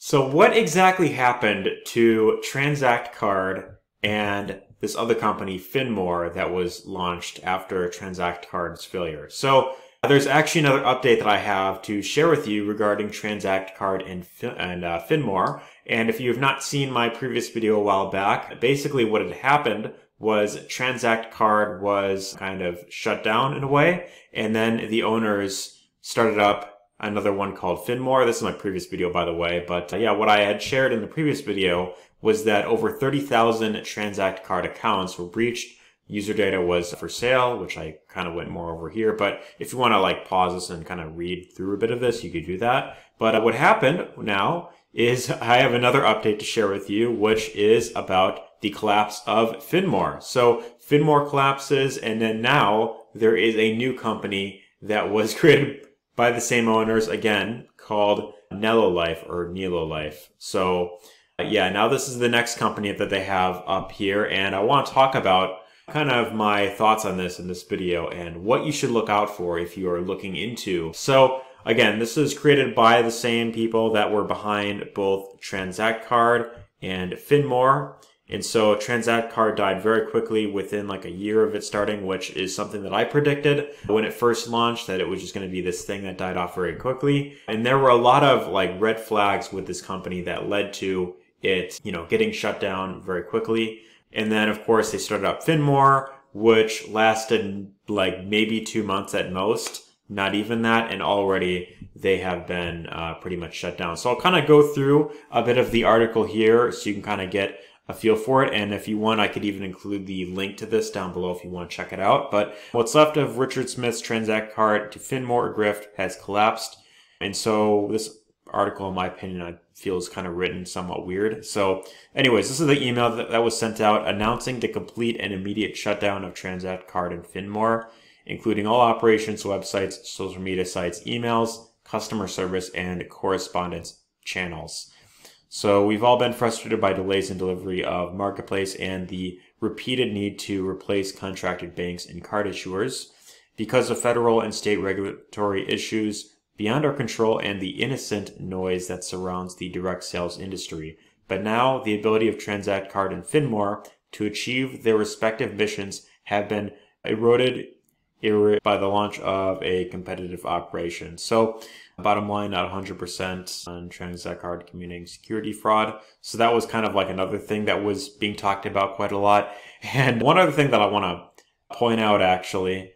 So what exactly happened to TranzactCard and this other company, FinMore, that was launched after TranzactCard's failure? So there's actually another update that I have to share with you regarding TranzactCard and FinMore. And if you have not seen my previous video a while back, basically what had happened was TranzactCard was kind of shut down in a way, and then the owners started up another one called FinMore. This is my previous video, by the way. But yeah, what I had shared in the previous video was that over 30,000 TranzactCard accounts were breached. User data was for sale, which I kind of went more over here. But if you want to like pause this and kind of read through a bit of this, you could do that. But what happened now is I have another update to share with you, which is about the collapse of FinMore. So FinMore collapses, and then now there is a new company that was created by the same owners, again, called NeloLife or NeloLife. So yeah, now this is the next company that they have up here, and I want to talk about kind of my thoughts on this in this video and what you should look out for if you are looking into. So again, this is created by the same people that were behind both TranzactCard and FinMore. And so TranzactCard died very quickly within like a year of it starting, which is something that I predicted when it first launched, that it was just going to be this thing that died off very quickly. And there were a lot of like red flags with this company that led to it, getting shut down very quickly. And then of course they started up FinMore, which lasted like maybe 2 months at most, not even that. And already they have been pretty much shut down. So I'll kind of go through a bit of the article here so you can kind of get a feel for it. And if you want, I could even include the link to this down below if you want to check it out. But what's left of Richard Smith's TranzactCard to FinMore grift has collapsed. And so this article, in my opinion, I feel is kind of written somewhat weird. So anyways, this is the email that was sent out announcing the complete and immediate shutdown of TranzactCard and FinMore, including all operations, websites, social media sites, emails, customer service, and correspondence channels. So we've all been frustrated by delays in delivery of marketplace and the repeated need to replace contracted banks and card issuers because of federal and state regulatory issues beyond our control and the innocent noise that surrounds the direct sales industry. But now the ability of TranzactCard and FinMore to achieve their respective missions have been eroded by the launch of a competitive operation. So bottom line, not 100% on TranzactCard committing security fraud. So that was kind of like another thing that was being talked about quite a lot. And one other thing that I want to point out actually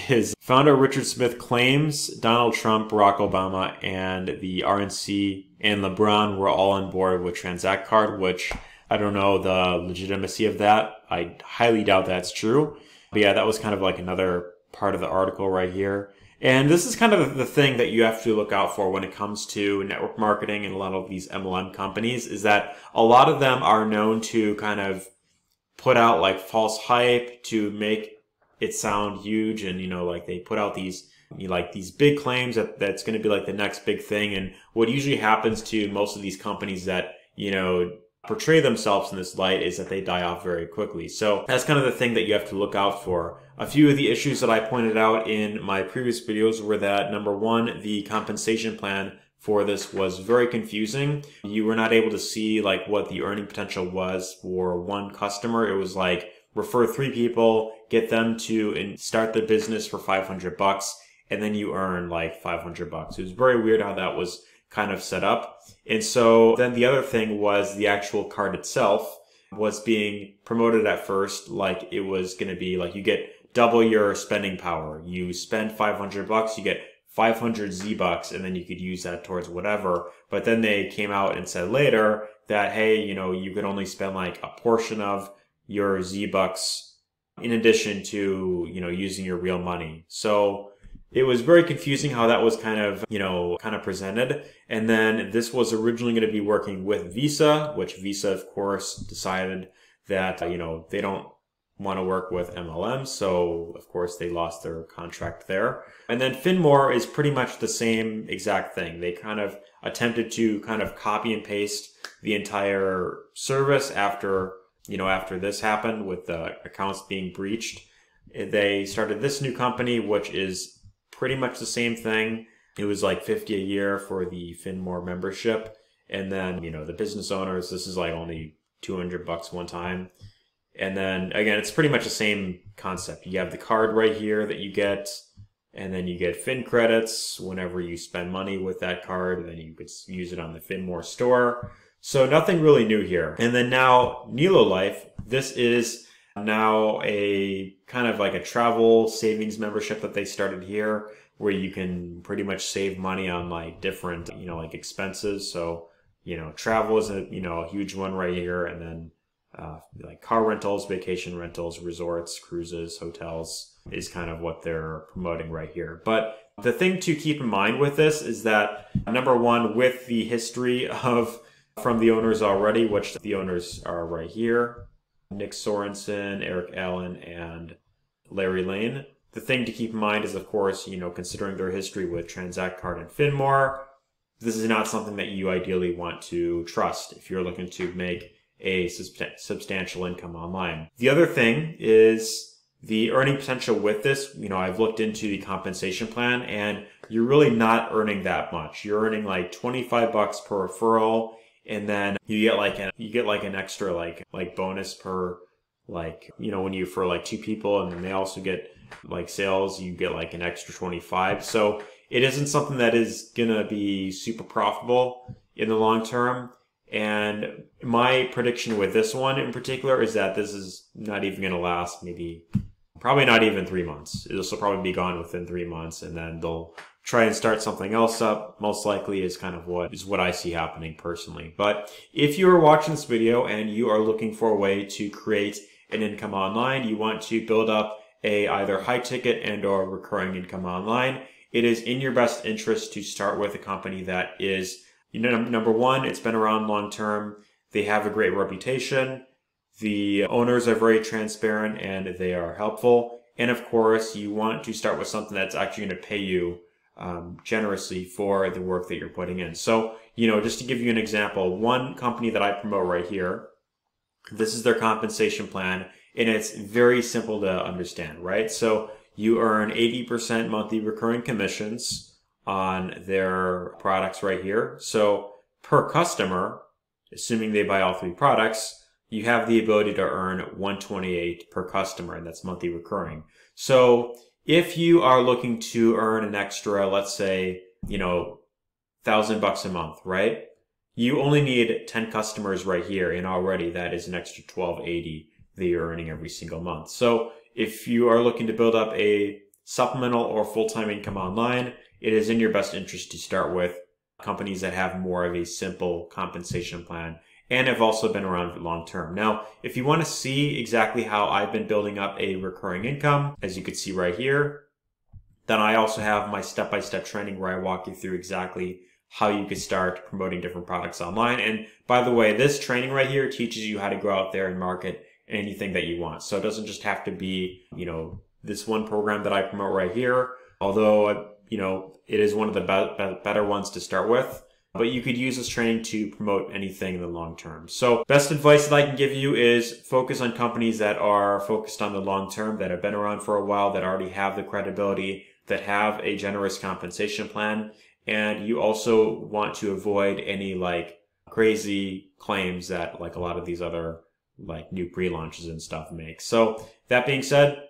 is founder Richard Smith claims Donald Trump, Barack Obama, and the RNC and LeBron were all on board with TranzactCard, which I don't know the legitimacy of that. I highly doubt that's true. But yeah, that was kind of like another part of the article right here. And this is kind of the thing that you have to look out for when it comes to network marketing and a lot of these MLM companies, is that a lot of them are known to kind of put out like false hype to make it sound huge. And, like they put out these big claims that that's going to be like the next big thing. And what usually happens to most of these companies that, portray themselves in this light is that they die off very quickly. So that's kind of the thing that you have to look out for. A few of the issues that I pointed out in my previous videos were that, number one, the compensation plan for this was very confusing. You were not able to see like what the earning potential was for one customer. It was like refer 3 people, get them to start the business for $500, and then you earn like $500. It was very weird how that was kind of set up. And so then the other thing was the actual card itself was being promoted at first like it was going to be like you get double your spending power. You spend $500, you get 500 Z-Bucks, and then you could use that towards whatever. But then they came out and said later that, hey, you could only spend like a portion of your Z-Bucks in addition to, using your real money. So it was very confusing how that was kind of presented. And then this was originally going to be working with Visa, which Visa, of course, decided that, they don't want to work with MLMs. So, of course, they lost their contract there. And then FinMore is pretty much the same exact thing. They kind of attempted to kind of copy and paste the entire service after this happened with the accounts being breached. They started this new company, which is pretty much the same thing. It was like $50 a year for the FinMore membership. And then, the business owners, this is like only $200 one time. And then again, it's pretty much the same concept. You have the card right here that you get, and then you get Fin credits whenever you spend money with that card, and then you could use it on the FinMore store. So nothing really new here. And then now NeloLife, this is now a kind of like a travel savings membership that they started here, where you can pretty much save money on like different, like expenses. So, travel is a huge one right here. And then like car rentals, vacation rentals, resorts, cruises, hotels is kind of what they're promoting right here. But the thing to keep in mind with this is that, number one, with the history from the owners already, which the owners are right here, Nick Sorensen, Eric Allen, and Larry Lane. The thing to keep in mind is, of course, considering their history with TranzactCard and FinMore, this is not something that you ideally want to trust if you're looking to make a substantial income online. The other thing is the earning potential with this. I've looked into the compensation plan, and you're really not earning that much. You're earning like $25 per referral, and then you get like an extra like bonus per when you for like 2 people, and then they also get like sales, you get like an extra 25. So it isn't something that is gonna be super profitable in the long term. And my prediction with this one in particular is that this is not even going to last probably not even 3 months. This will probably be gone within 3 months, and then they'll try and start something else up. Most likely is kind of what I see happening personally. But if you are watching this video and you are looking for a way to create an income online, you want to build up a either high ticket and or recurring income online, it is in your best interest to start with a company that is, number one, it's been around long term. They have a great reputation. The owners are very transparent and they are helpful. And of course, you want to start with something that's actually going to pay you generously for the work that you're putting in. So, just to give you an example, one company that I promote right here, this is their compensation plan, and it's very simple to understand, right? So you earn 80% monthly recurring commissions on their products right here. So per customer, assuming they buy all 3 products, you have the ability to earn $128 per customer, and that's monthly recurring. So if you are looking to earn an extra, let's say, $1,000 a month, right? You only need 10 customers right here, and already that is an extra $1,280 that you're earning every single month. So if you are looking to build up a supplemental or full-time income online, it is in your best interest to start with companies that have more of a simple compensation plan and have also been around long term. Now, if you want to see exactly how I've been building up a recurring income, as you can see right here, then I also have my step-by-step training where I walk you through exactly how you could start promoting different products online. And by the way, this training right here teaches you how to go out there and market anything that you want. So it doesn't just have to be, this one program that I promote right here, although, it is one of the better ones to start with. But you could use this training to promote anything in the long term. So best advice that I can give you is focus on companies that are focused on the long term, that have been around for a while, that already have the credibility, that have a generous compensation plan. And you also want to avoid any crazy claims that a lot of these other new pre-launches and stuff make. So that being said,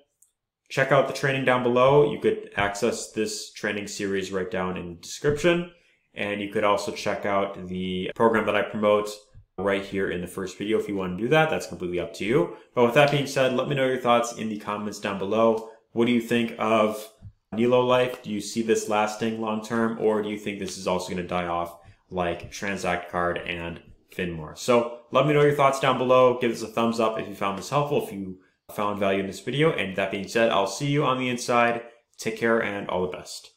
check out the training down below. You could access this training series right down in the description. And you could also check out the program that I promote right here in the first video if you want to do that. That's completely up to you. But with that being said, let me know your thoughts in the comments down below. What do you think of NeloLife? Do you see this lasting long term, or do you think this is also going to die off like TranzactCard and FinMore? So let me know your thoughts down below. Give us a thumbs up if you found this helpful, if you found value in this video. And that being said, I'll see you on the inside. Take care and all the best.